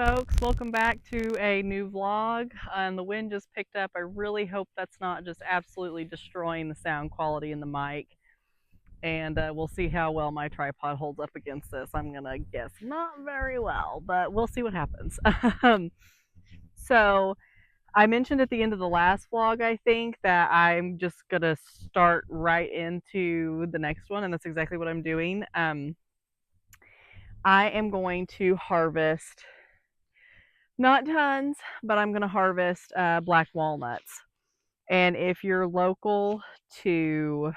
folks, welcome back to a new vlog. And the wind just picked up. I really hope that's not just absolutely destroying the sound quality in the mic. And we'll see how well my tripod holds up against this. I'm gonna guess not very well, but we'll see what happens. So I mentioned at the end of the last vlog, I think, that I'm just gonna start right into the next one, and that's exactly what I'm doing. I am going to harvest, not tons, but I'm going to harvest black walnuts. And if you're local to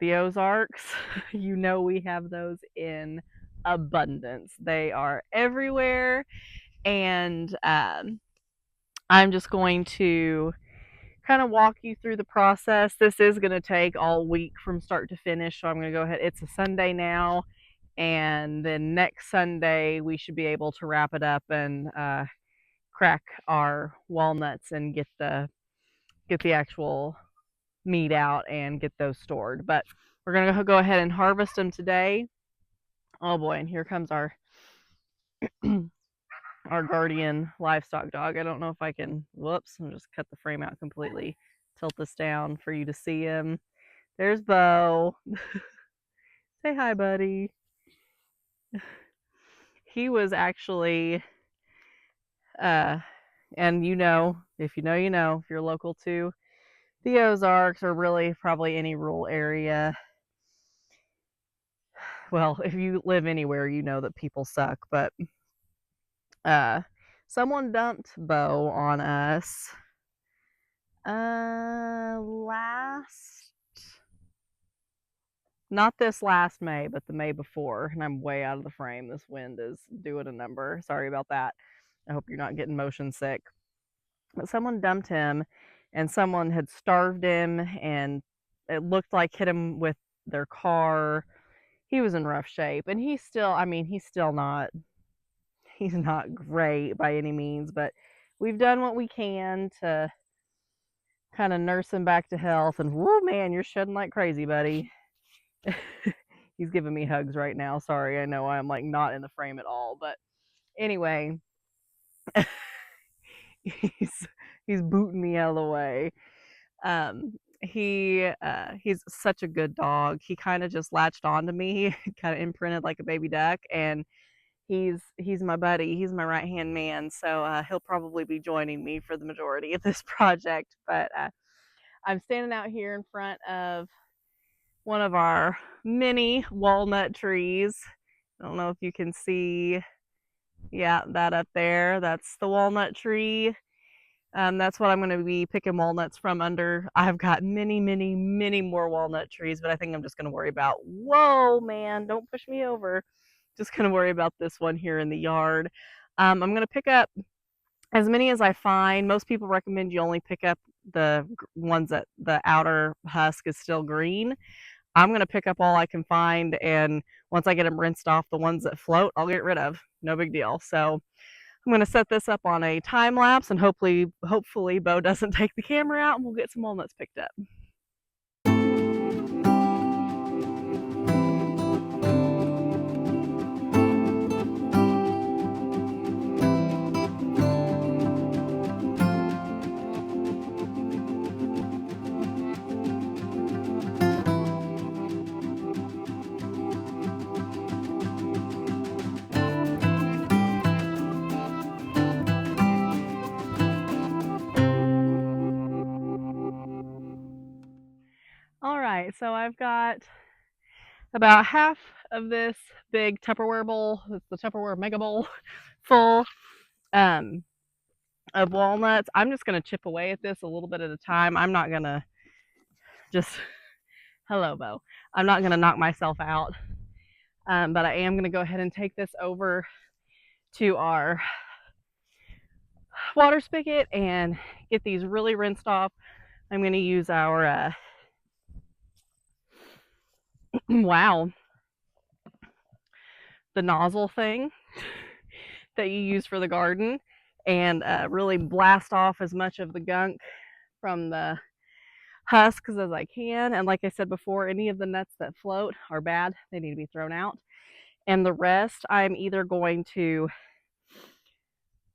the Ozarks, you know we have those in abundance. They are everywhere. And I'm just going to kind of walk you through the process. This is going to take all week from start to finish. So I'm going to go ahead. It's a Sunday now. And then next Sunday, we should be able to wrap it up and crack our walnuts and get the actual meat out and get those stored. But we're gonna go ahead and harvest them today. Oh boy, and here comes our our guardian livestock dog. I don't know if I can, whoops, I'll just cut the frame out completely, tilt this down for you to see him. There's Bo. Say hi, buddy. He was actually and you know, if you know, you know, if you're local to the Ozarks or really probably any rural area. Well, if you live anywhere, you know that people suck, but someone dumped Bo on us last, not this last May, but the May before, and I'm way out of the frame. This wind is doing a number. Sorry about that. I hope you're not getting motion sick. But someone dumped him, and someone had starved him, and it looked like hit him with their car. He was in rough shape, and he's still, I mean, he's not great by any means, but we've done what we can to kind of nurse him back to health. And whoa, man, you're shedding like crazy, buddy. He's giving me hugs right now. Sorry, I know I'm like not in the frame at all, but anyway, he's booting me out of the way. He's such a good dog. He kind of just latched onto me, kind of imprinted like a baby duck, and he's my buddy. He's my right hand man, so he'll probably be joining me for the majority of this project. But I'm standing out here in front of one of our mini walnut trees. I don't know if you can see, yeah, that up there. That's the walnut tree. That's what I'm going to be picking walnuts from under. I've got many, many, many more walnut trees, but I think I'm just going to worry about, whoa, man, don't push me over. Just going to worry about this one here in the yard. I'm going to pick up as many as I find. Most people recommend you only pick up the ones that the outer husk is still green. I'm going to pick up all I can find, and once I get them rinsed off, the ones that float, I'll get rid of. No big deal. So I'm going to set this up on a time lapse, and hopefully Bo doesn't take the camera out, and we'll get some walnuts picked up. All right, so I've got about half of this big Tupperware bowl, it's the Tupperware mega bowl, full of walnuts. I'm just going to chip away at this a little bit at a time. I'm not going to just, hello, Bo. I'm not going to knock myself out, but I am going to go ahead and take this over to our water spigot and get these really rinsed off. I'm going to use our, wow, the nozzle thing that you use for the garden, and really blast off as much of the gunk from the husks as I can. And like I said before, any of the nuts that float are bad. They need to be thrown out. And the rest, I'm either going to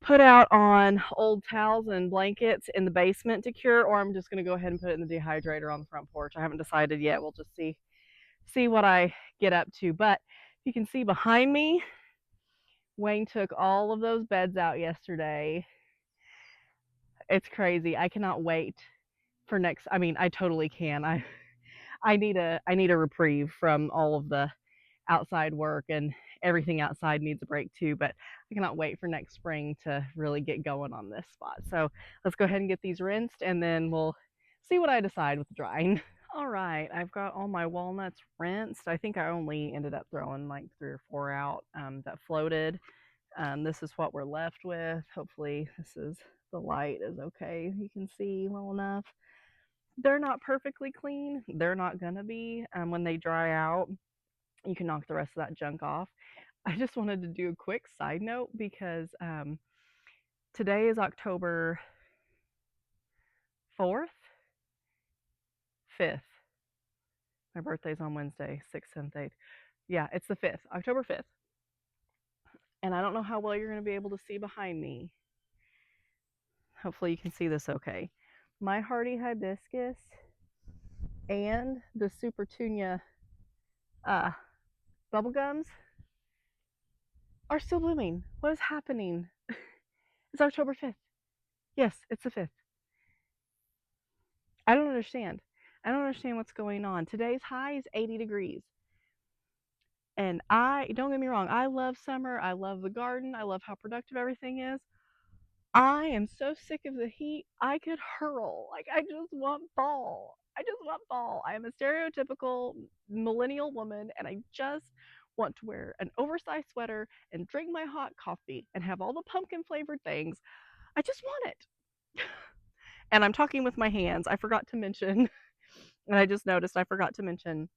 put out on old towels and blankets in the basement to cure, or I'm just going to go ahead and put it in the dehydrator on the front porch. I haven't decided yet. We'll just see what I get up to. But you can see behind me, Wayne took all of those beds out yesterday. It's crazy. I cannot wait for next. I mean, I totally can. I need a reprieve from all of the outside work, and everything outside needs a break too, but I cannot wait for next spring to really get going on this spot. So let's go ahead and get these rinsed, and then we'll see what I decide with the drying. All right, I've got all my walnuts rinsed. I think I only ended up throwing like 3 or 4 out that floated. This is what we're left with. Hopefully the light is okay. You can see well enough. They're not perfectly clean. They're not gonna be. When they dry out, you can knock the rest of that junk off. I just wanted to do a quick side note because today is October 4th, 5th. My birthday's on Wednesday, 6th, 7th, 8th. Yeah, it's the 5th, October 5th. And I don't know how well you're going to be able to see behind me. Hopefully you can see this okay. My hardy hibiscus and the super tunia bubblegums are still blooming. What is happening? It's October 5th. Yes, it's the 5th. I don't understand. I don't understand what's going on. Today's high is 80 degrees. And don't get me wrong, I love summer. I love the garden. I love how productive everything is. I am so sick of the heat. I could hurl. Like, I just want fall. I just want fall. I am a stereotypical millennial woman, and I just want to wear an oversized sweater and drink my hot coffee and have all the pumpkin flavored things. I just want it. And I'm talking with my hands. I forgot to mention, and I just noticed I forgot to mention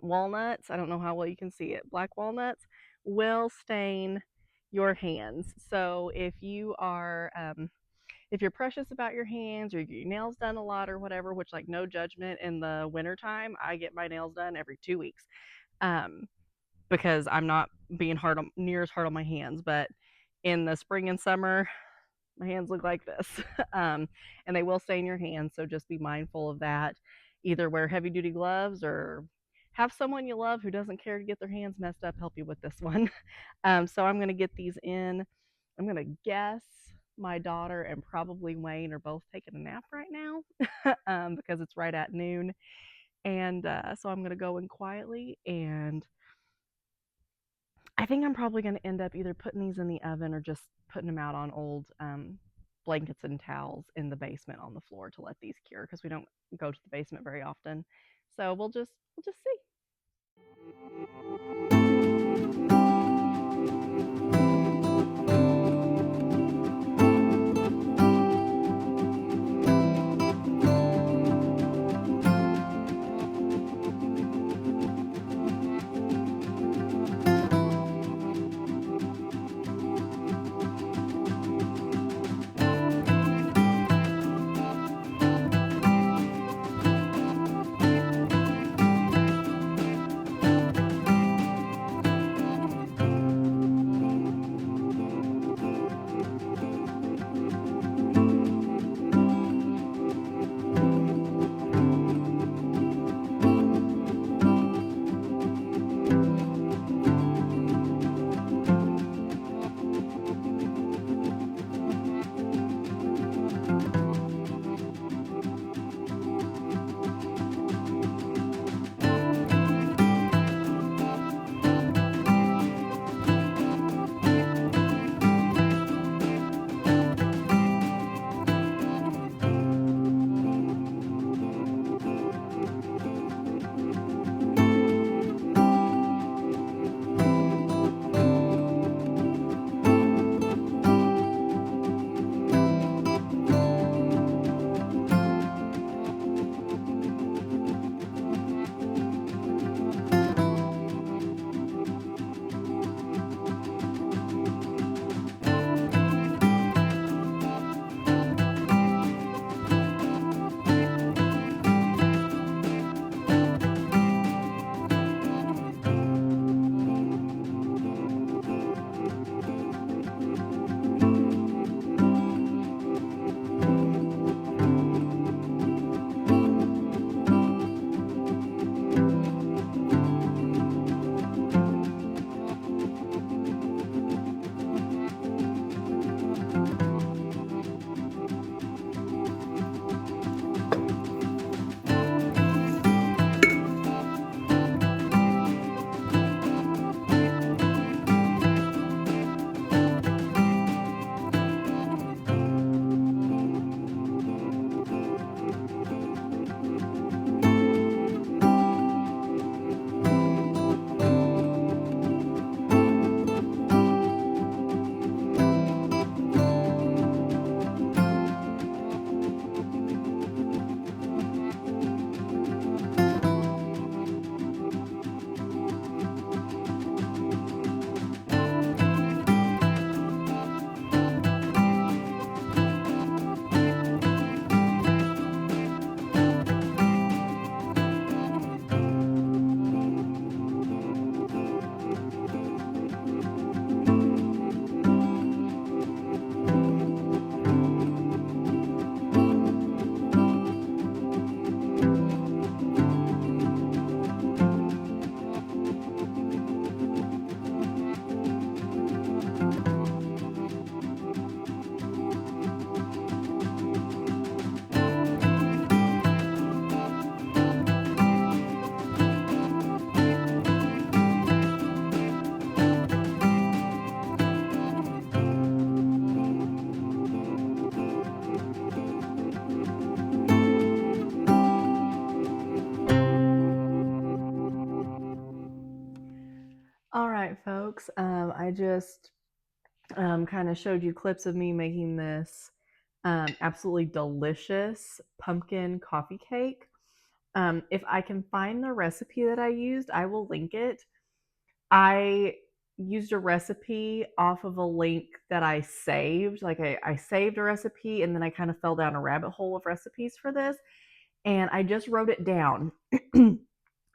walnuts. I don't know how well you can see it. Black walnuts will stain your hands. So if you're precious about your hands, or you get your nails done a lot or whatever, which, like, no judgment, in the wintertime, I get my nails done every 2 weeks. Because I'm not being near as hard on my hands, but in the spring and summer, my hands look like this. And they will stain your hands, so just be mindful of that. Either wear heavy duty gloves, or have someone you love who doesn't care to get their hands messed up help you with this one. So I'm going to get these in. I'm going to guess my daughter and probably Wayne are both taking a nap right now because it's right at noon. And so I'm going to go in quietly, and I think I'm probably going to end up either putting these in the oven or just putting them out on old blankets and towels in the basement on the floor to let these cure, because we don't go to the basement very often. So we'll just see. folks. I just kind of showed you clips of me making this absolutely delicious pumpkin coffee cake. If I can find the recipe that I used, I will link it. I used a recipe off of a link that I saved. Like I saved a recipe and then I kind of fell down a rabbit hole of recipes for this. And I just wrote it down.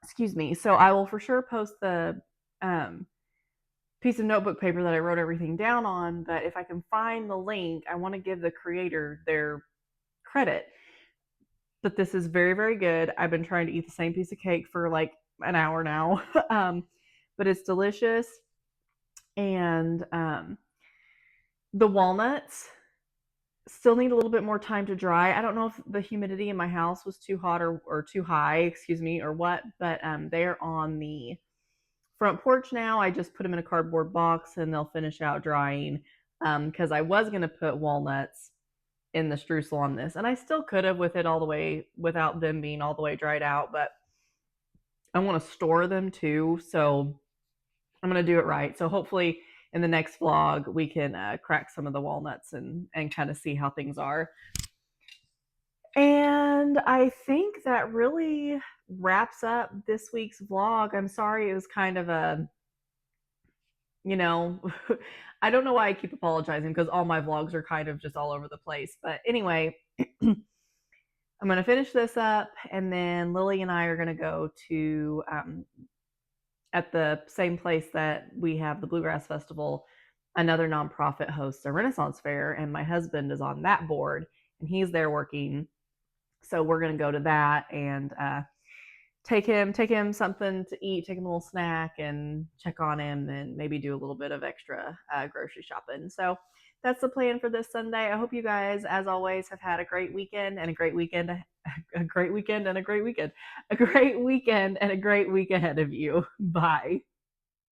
Excuse me. So I will for sure post the um, piece of notebook paper that I wrote everything down on. But if I can find the link, I want to give the creator their credit. But this is very, very good. I've been trying to eat the same piece of cake for like an hour now. But it's delicious. And the walnuts still need a little bit more time to dry. I don't know if the humidity in my house was too hot or too high, excuse me, or what, but they're on the front porch now. I just put them in a cardboard box and they'll finish out drying because I was going to put walnuts in the streusel on this, and I still could have with it all the way without them being all the way dried out, but I want to store them too, so I'm going to do it right. So hopefully in the next vlog we can crack some of the walnuts and kind of see how things are. And I think that really wraps up this week's vlog. I'm sorry it was kind of a, you know, I don't know why I keep apologizing because all my vlogs are kind of just all over the place. But anyway, I'm going to finish this up and then Lily and I are going to go to, at the same place that we have the Bluegrass Festival, another nonprofit hosts a Renaissance fair, and my husband is on that board and he's there working. So we're going to go to that and take him something to eat, take him a little snack, and check on him, and maybe do a little bit of extra grocery shopping. So that's the plan for this Sunday. I hope you guys, as always, have had a great weekend and a great weekend, a great weekend and a great weekend, a great weekend and a great week ahead of you. Bye.